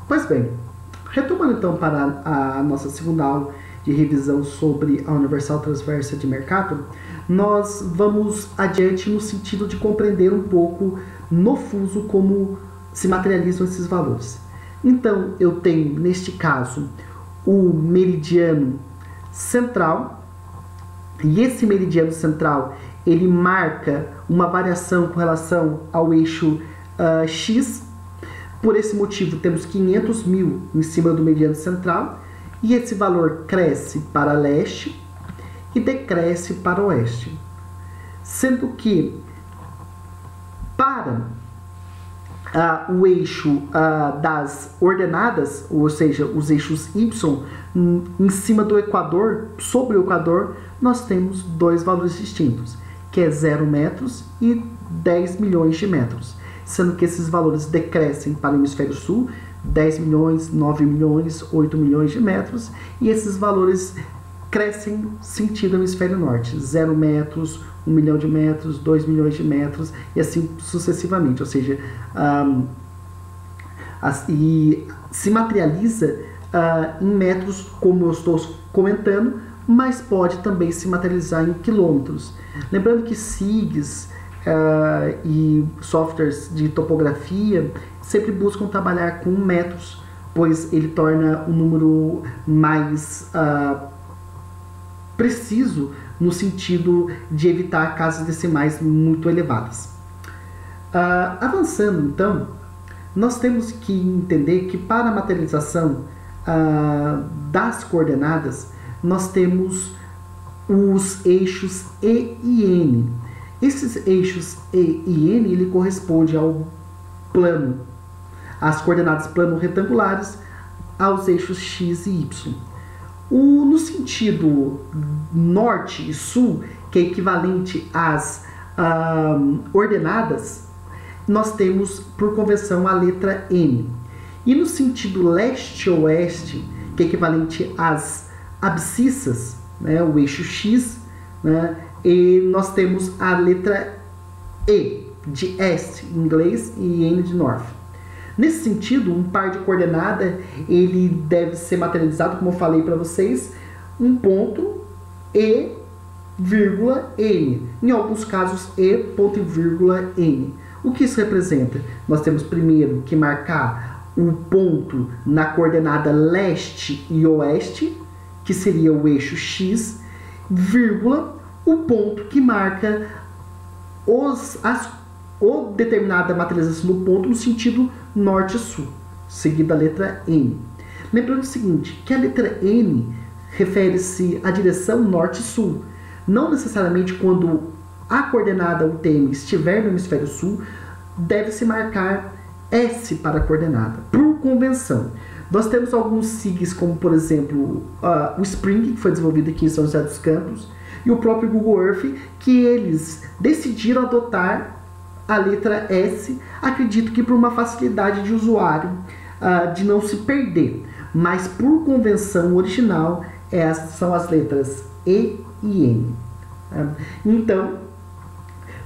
Pois bem, retomando então para a nossa segunda aula de revisão sobre a universal transversa de Mercator, nós vamos adiante no sentido de compreender um pouco no fuso como se materializam esses valores. Então, eu tenho, neste caso, o meridiano central, e esse meridiano central, ele marca uma variação com relação ao eixo X. Por esse motivo, temos 500 mil em cima do meridiano central, e esse valor cresce para leste e decresce para oeste. Sendo que, para o eixo das ordenadas, ou seja, os eixos Y, em cima do equador, sobre o equador, nós temos dois valores distintos, que é 0 metros e 10 milhões de metros. Sendo que esses valores decrescem para o hemisfério sul, 10 milhões, 9 milhões, 8 milhões de metros, e esses valores crescem sentido ao hemisfério norte, 0 metros, 1 milhão de metros, 2 milhões de metros, e assim sucessivamente, ou seja, e se materializa em metros, como eu estou comentando, mas pode também se materializar em quilômetros. Lembrando que SIGs e softwares de topografia sempre buscam trabalhar com metros, pois ele torna o número mais preciso no sentido de evitar casas decimais muito elevadas. Avançando então, nós temos que entender que para a materialização das coordenadas, nós temos os eixos E e N. Esses eixos E e N, ele corresponde ao plano, as coordenadas plano retangulares, aos eixos X e Y. No sentido norte e sul, que é equivalente às ordenadas, nós temos, por convenção, a letra N. E no sentido leste-oeste, que é equivalente às abscissas, né, o eixo X, né, e nós temos a letra E, de East em inglês, e N de North. Nesse sentido, um par de coordenada, ele deve ser materializado, como eu falei para vocês, um ponto E, vírgula, N. Em alguns casos, E, ponto e vírgula, N. O que isso representa? Nós temos primeiro que marcar um ponto na coordenada leste e oeste, que seria o eixo X, vírgula, o ponto que marca determinada materialização do ponto no sentido norte-sul, seguida a letra N. Lembrando o seguinte, que a letra N refere-se à direção norte-sul. Não necessariamente quando a coordenada UTM estiver no hemisfério sul, deve-se marcar S para a coordenada, por convenção. Nós temos alguns SIGs, como por exemplo o Spring, que foi desenvolvido aqui em São José dos Campos, e o próprio Google Earth, que eles decidiram adotar a letra S, acredito que por uma facilidade de usuário, de não se perder. Mas por convenção original, são as letras E e N. Então,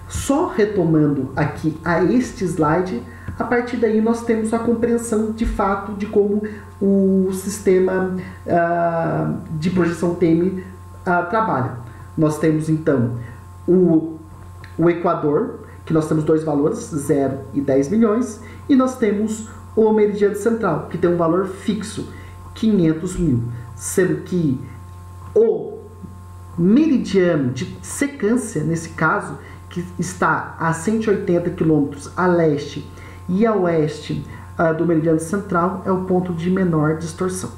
só retomando aqui a este slide, a partir daí nós temos a compreensão de fato de como o sistema de projeção TM trabalha. Nós temos então o equador, que nós temos dois valores, 0 e 10 milhões, e nós temos o meridiano central, que tem um valor fixo, 500 mil, sendo que o meridiano de secância, nesse caso, que está a 180 km a leste e a oeste do meridiano central, é o ponto de menor distorção.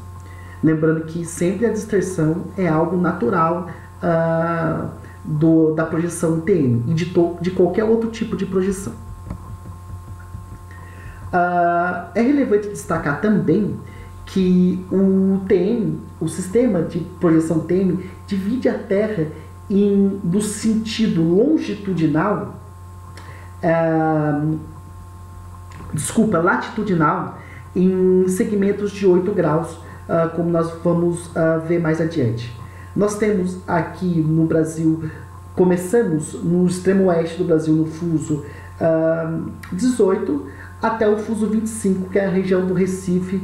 Lembrando que sempre a distorção é algo natural da projeção TM e de qualquer outro tipo de projeção. É relevante destacar também que o TM, o sistema de projeção TM, divide a Terra no sentido longitudinal, latitudinal, em segmentos de 8 graus, como nós vamos ver mais adiante. Nós temos aqui no Brasil, começamos no extremo oeste do Brasil, no fuso 18, até o fuso 25, que é a região do Recife,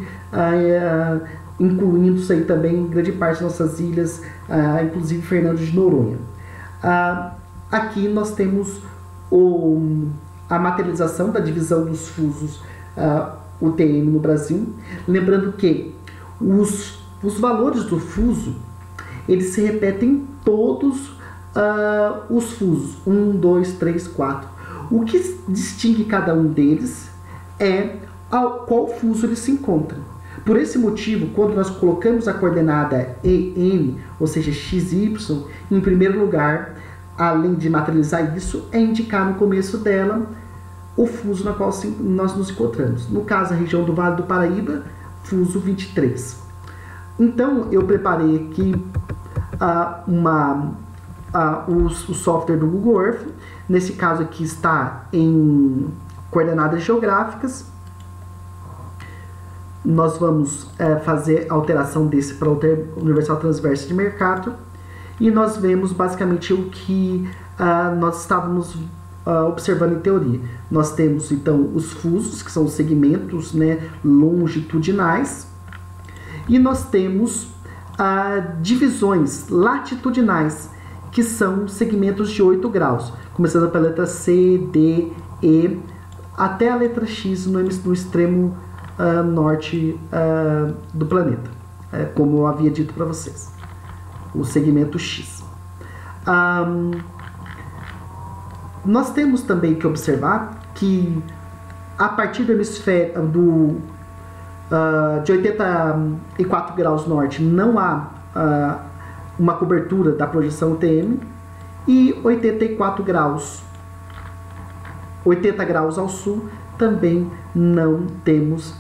incluindo isso aí também grande parte das nossas ilhas, inclusive Fernando de Noronha. Aqui nós temos a materialização da divisão dos fusos UTM no Brasil. Lembrando que os valores do fuso, eles se repetem em todos os fusos, 1, 2, 3, 4. O que distingue cada um deles é qual fuso ele se encontra. Por esse motivo, quando nós colocamos a coordenada EN, ou seja, XY, em primeiro lugar, além de materializar isso, é indicar no começo dela o fuso na qual nós nos encontramos. No caso, a região do Vale do Paraíba, fuso 23. Então, eu preparei aqui o software do Google Earth. Nesse caso aqui está em coordenadas geográficas. Nós vamos fazer a alteração desse para o Universal Transverso de Mercator. E nós vemos basicamente o que nós estávamos observando em teoria. Nós temos então os fusos, que são os segmentos, né, longitudinais. E nós temos divisões latitudinais, que são segmentos de 8 graus, começando pela letra C, D, E, até a letra X no extremo norte do planeta, como eu havia dito para vocês, o segmento X. Nós temos também que observar que a partir do hemisfério de 84 graus norte não há uma cobertura da projeção UTM, e 80 graus ao sul também não temos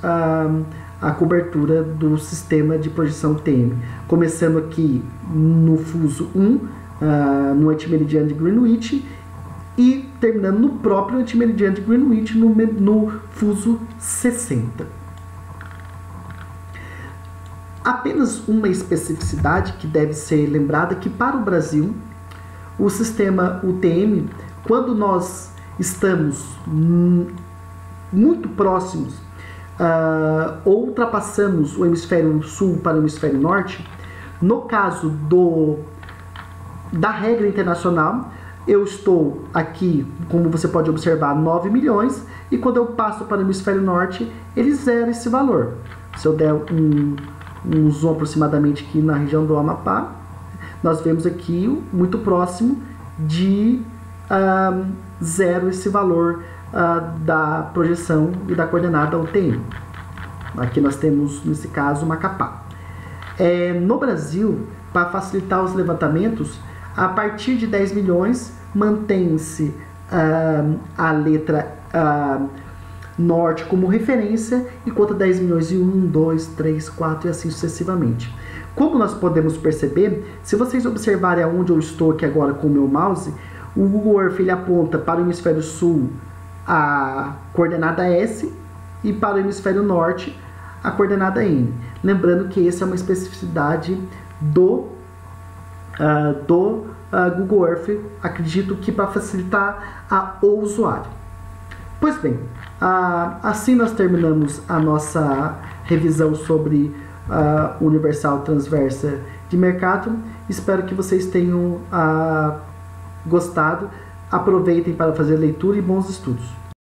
a cobertura do sistema de projeção UTM. Começando aqui no fuso 1, no antimeridiano de Greenwich, e terminando no próprio antimeridiano de Greenwich, no fuso 60. Apenas uma especificidade que deve ser lembrada, que para o Brasil, o sistema UTM, quando nós estamos muito próximos ou ultrapassamos o hemisfério sul para o hemisfério norte, no caso da regra internacional, eu estou aqui, como você pode observar, 9 milhões, e quando eu passo para o hemisfério norte, ele zera esse valor. Se eu der um zoom aproximadamente aqui na região do Amapá, nós vemos aqui muito próximo de zero esse valor da projeção e da coordenada UTM. Aqui nós temos, nesse caso, Macapá. No Brasil, para facilitar os levantamentos, a partir de 10 milhões mantém-se a letra norte como referência, enquanto 10 milhões e 1, 2, 3, 4 e assim sucessivamente. Como nós podemos perceber, se vocês observarem aonde eu estou aqui agora com o meu mouse, o Google Earth ele aponta para o hemisfério sul a coordenada S e para o hemisfério norte a coordenada N. Lembrando que essa é uma especificidade do Google Earth, acredito que para facilitar o usuário. Pois bem, assim nós terminamos a nossa revisão sobre Universal Transversa de Mercator. Espero que vocês tenham gostado. Aproveitem para fazer leitura e bons estudos.